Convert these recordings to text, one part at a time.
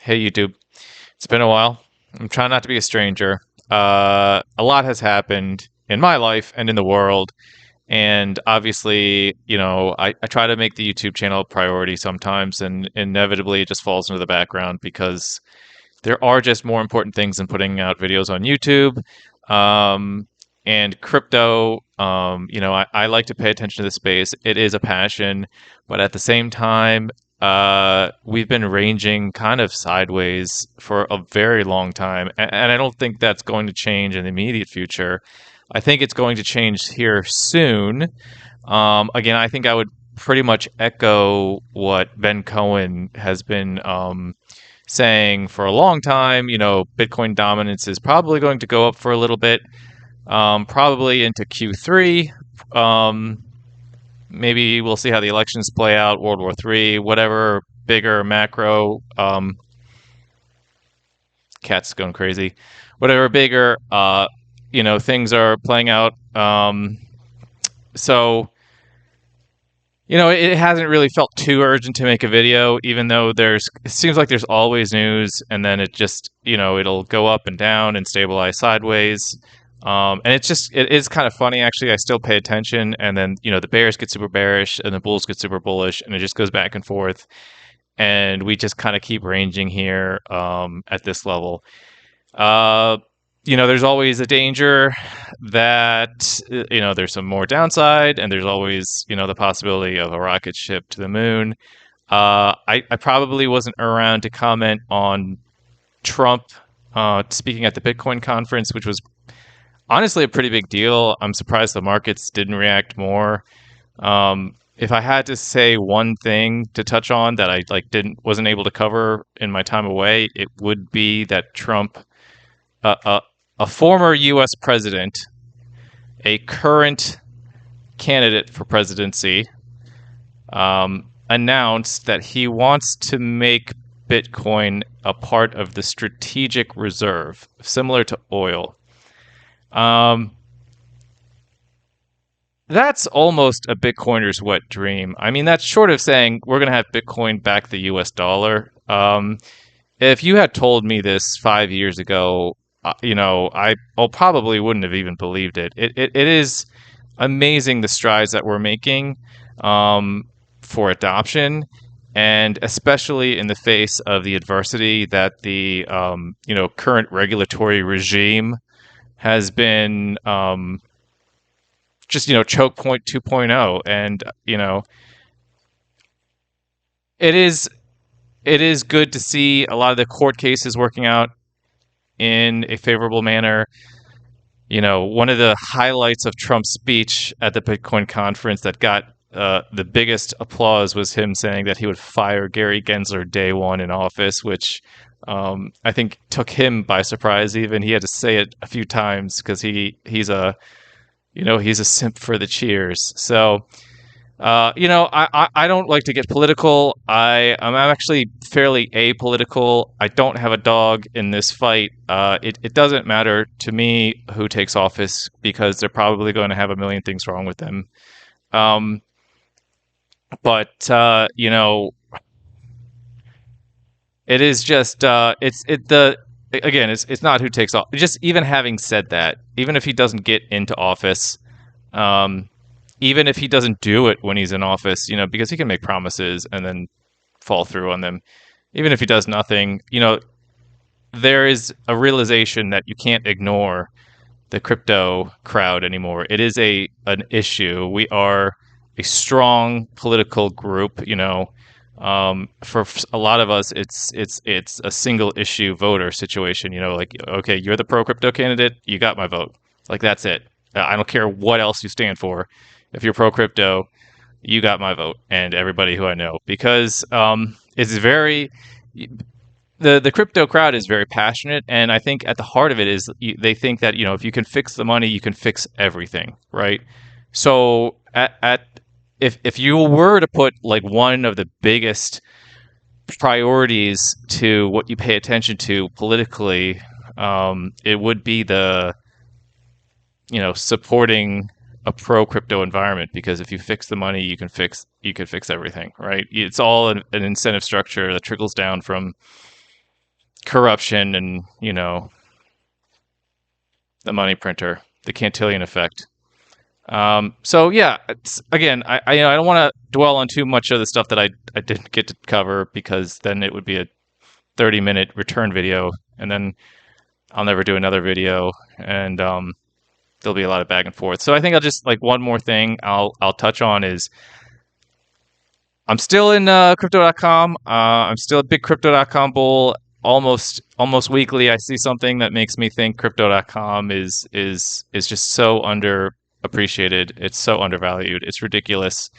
Hey YouTube, it's been a while. I'm trying not to be a stranger. A lot has happened in my life and in the world, and obviously, I try to make the YouTube channel a priority sometimes, and inevitably it just falls into the background because there are just more important things than putting out videos on YouTube. Um, and crypto, I like to pay attention to the space. It is a passion, but at the same time, we've been ranging kind of sideways for a very long time, and I don't think that's going to change in the immediate future. I think it's going to change here soon. Again, I think I would pretty much echo what Ben Cohen has been saying for a long time. Bitcoin dominance is probably going to go up for a little bit, probably into Q3. Maybe we'll see how the elections play out, World War III, whatever bigger macro, cat's going crazy, whatever bigger, things are playing out. So, it hasn't really felt too urgent to make a video, even though it seems like there's always news, and then it just, it'll go up and down and stabilize sideways. And it is kind of funny, actually. I still pay attention, and then, the bears get super bearish and the bulls get super bullish, and it just goes back and forth. And we just kind of keep ranging here at this level. There's always a danger that, there's some more downside, and there's always, the possibility of a rocket ship to the moon. I probably wasn't around to comment on Trump speaking at the Bitcoin conference, which was honestly a pretty big deal. I'm surprised the markets didn't react more. If I had to say one thing to touch on that I wasn't able to cover in my time away, it would be that Trump, a former U.S. president, a current candidate for presidency, announced that he wants to make Bitcoin a part of the strategic reserve, similar to oil. That's almost a Bitcoiner's wet dream. I mean, that's short of saying we're going to have Bitcoin back the US dollar. If you had told me this 5 years ago, I probably wouldn't have even believed it. It is amazing the strides that we're making for adoption, and especially in the face of the adversity that the current regulatory regime has been choke point 2.0, and it is good to see a lot of the court cases working out in a favorable manner. One of the highlights of Trump's speech at the Bitcoin conference that got the biggest applause was him saying that he would fire Gary Gensler day one in office, which I think took him by surprise. Even he had to say it a few times because he's a simp for the cheers. So, I don't like to get political. I'm actually fairly apolitical. I don't have a dog in this fight. It doesn't matter to me who takes office because they're probably going to have a million things wrong with them. It is just it's not who takes off. Just even having said that, even if he doesn't get into office, even if he doesn't do it when he's in office, because he can make promises and then fall through on them. Even if he does nothing, there is a realization that you can't ignore the crypto crowd anymore. It is an issue. We are a strong political group, for a lot of us, it's a single issue voter situation. Okay, you're the pro crypto candidate, you got my vote. Like, that's it. I don't care what else you stand for. If you're pro crypto, you got my vote, and everybody who I know, because it's very the crypto crowd is very passionate, and I think at the heart of it is they think that if you can fix the money, you can fix everything, right? So if you were to put like one of the biggest priorities to what you pay attention to politically, it would be the supporting a pro crypto environment, because if you fix the money, you can fix everything, right? It's all an incentive structure that trickles down from corruption and, the money printer, the Cantillon effect. So yeah, again, I don't want to dwell on too much of the stuff that I didn't get to cover, because then it would be a 30-minute return video, and then I'll never do another video, and there'll be a lot of back and forth. So I think I'll just, like, one more thing I'll touch on is I'm still in crypto.com. I'm still a big crypto.com bull. Almost weekly, I see something that makes me think crypto.com is just so underappreciated. It's so undervalued. It's ridiculous.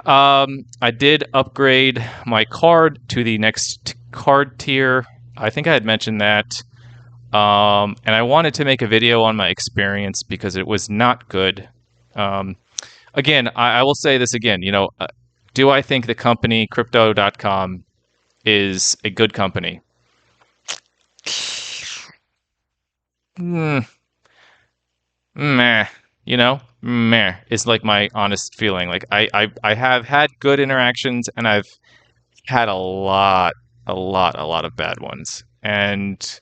I did upgrade my card to the next card tier. I think I had mentioned that. And I wanted to make a video on my experience because it was not good. Again, I will say this again. Do I think the company crypto.com is a good company? Meh. Meh is like my honest feeling. Like I have had good interactions, and I've had a lot of bad ones. And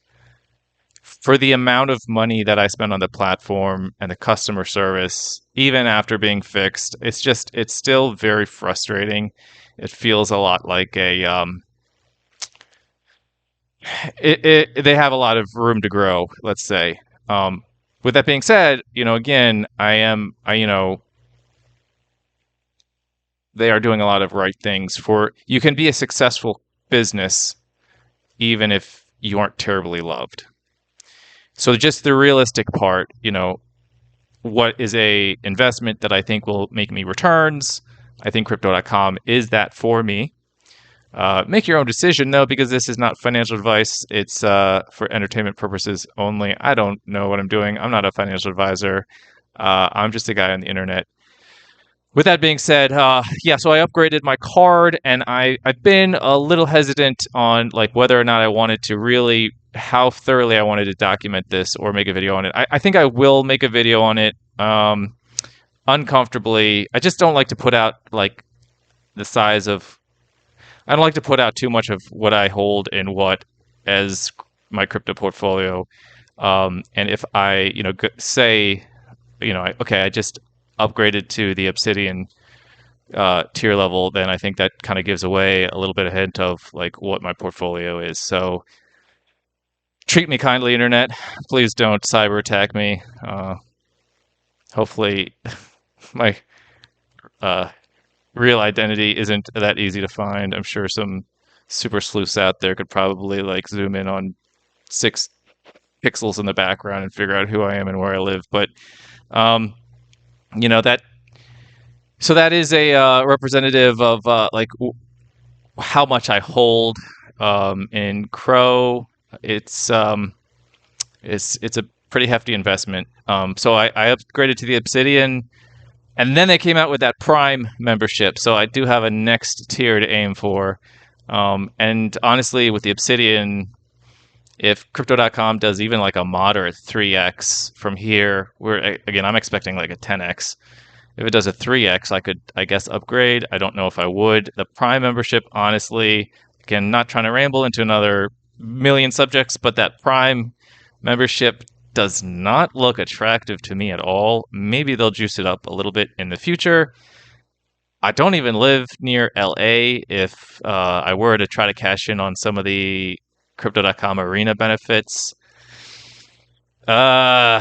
for the amount of money that I spend on the platform and the customer service, even after being fixed, it's still very frustrating. It feels a lot like they have a lot of room to grow, let's say. With that being said, again, they are doing a lot of right things. You can be a successful business even if you aren't terribly loved. So just the realistic part, what is a investment that I think will make me returns? I think crypto.com is that for me. Make your own decision, though, because this is not financial advice. It's for entertainment purposes only. I don't know what I'm doing. I'm not a financial advisor. I'm just a guy on the internet. With that being said, so I upgraded my card, and I've been a little hesitant on, like, whether or not I wanted to really, how thoroughly I wanted to document this or make a video on it. I think I will make a video on it uncomfortably. I just don't like to put out, like, I don't like to put out too much of what I hold and what as my crypto portfolio. And if I, say, I just upgraded to the Obsidian tier level, then I think that kind of gives away a little bit of hint of, like, what my portfolio is. So treat me kindly, internet. Please don't cyber attack me. Hopefully my real identity isn't that easy to find. I'm sure some super sleuths out there could probably, like, zoom in on 6 pixels in the background and figure out who I am and where I live. But that is a representative of how much I hold in Crow. It's a pretty hefty investment. So I upgraded to the Obsidian. And then they came out with that Prime membership, so I do have a next tier to aim for. And honestly, with the Obsidian, if crypto.com does even like a moderate 3x from here, I'm expecting like a 10x. If it does a 3x, I could, I guess, upgrade. I don't know if I would. The Prime membership, honestly, again, not trying to ramble into another million subjects, but that Prime membership does not look attractive to me at all. Maybe they'll juice it up a little bit in the future. I don't even live near LA. If I were to try to cash in on some of the crypto.com arena benefits, the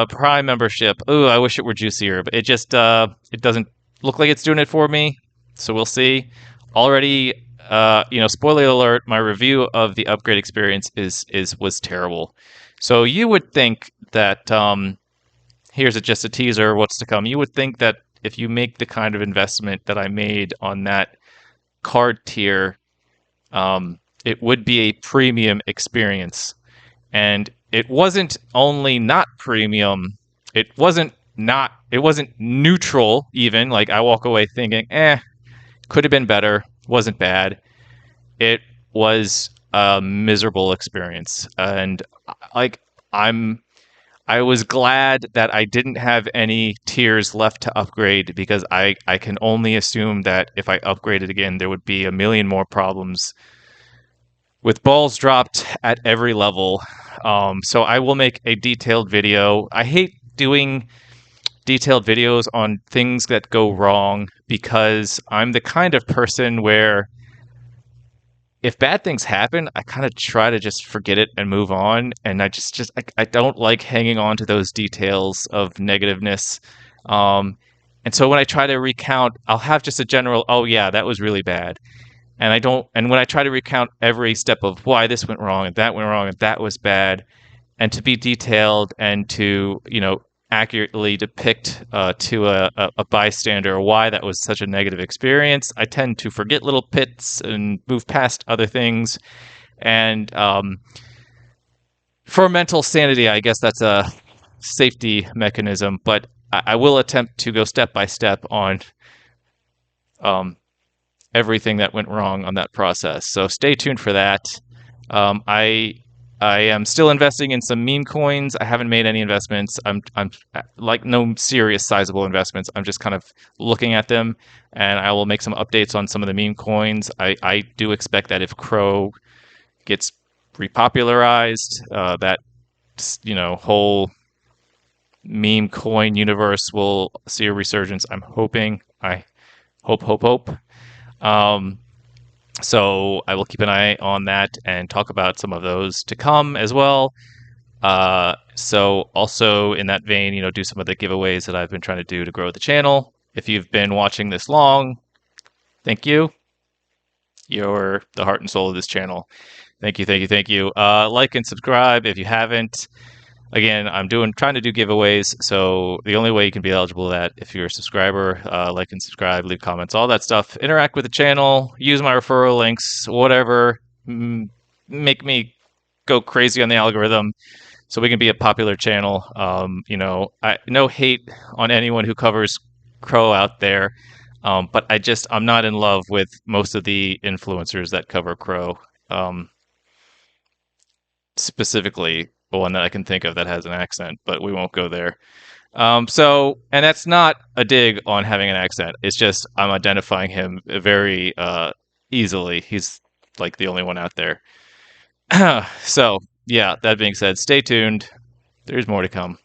Prime membership. Ooh, I wish it were juicier, but it just it doesn't look like it's doing it for me. So we'll see. Already, spoiler alert, my review of the upgrade experience was terrible. So you would think that here's just a teaser what's to come. You would think that if you make the kind of investment that I made on that card tier, it would be a premium experience. And it wasn't only not premium, it wasn't neutral even. Like, I walk away thinking, could have been better, wasn't bad. It was a miserable experience. And like, I'm I was glad that I didn't have any tiers left to upgrade because I can only assume that if I upgraded again, there would be a million more problems with balls dropped at every level. So I will make a detailed video. I hate doing detailed videos on things that go wrong because I'm the kind of person where if bad things happen, I kind of try to just forget it and move on. And I don't like hanging on to those details of negativeness. Um, and so when I try to recount, I'll have just a general, oh yeah, that was really bad. And I don't, and when I try to recount every step of why this went wrong and that went wrong and that was bad, and to be detailed and to, accurately depict to a bystander why that was such a negative experience, I tend to forget little pits and move past other things. And for mental sanity, I guess that's a safety mechanism, but I will attempt to go step by step on um, everything that went wrong on that process. So stay tuned for that. I am still investing in some meme coins. I haven't made any investments. I'm like no serious sizable investments. I'm just kind of looking at them, and I will make some updates on some of the meme coins. I do expect that if Crow gets repopularized, that whole meme coin universe will see a resurgence. I'm hoping. I hope. Um, so I will keep an eye on that and talk about some of those to come as well. So also in that vein, do some of the giveaways that I've been trying to do to grow the channel. If you've been watching this long, thank you. You're the heart and soul of this channel. Thank you. Like and subscribe if you haven't. Again, I'm trying to do giveaways, so the only way you can be eligible to that if you're a subscriber, like and subscribe, leave comments, all that stuff. Interact with the channel, use my referral links, whatever. Make me go crazy on the algorithm so we can be a popular channel. No hate on anyone who covers Crow out there, but I'm not in love with most of the influencers that cover Crow. Specifically one that I can think of that has an accent, but we won't go there. And that's not a dig on having an accent. It's just I'm identifying him very easily. He's like the only one out there. So, yeah, that being said, stay tuned. There's more to come.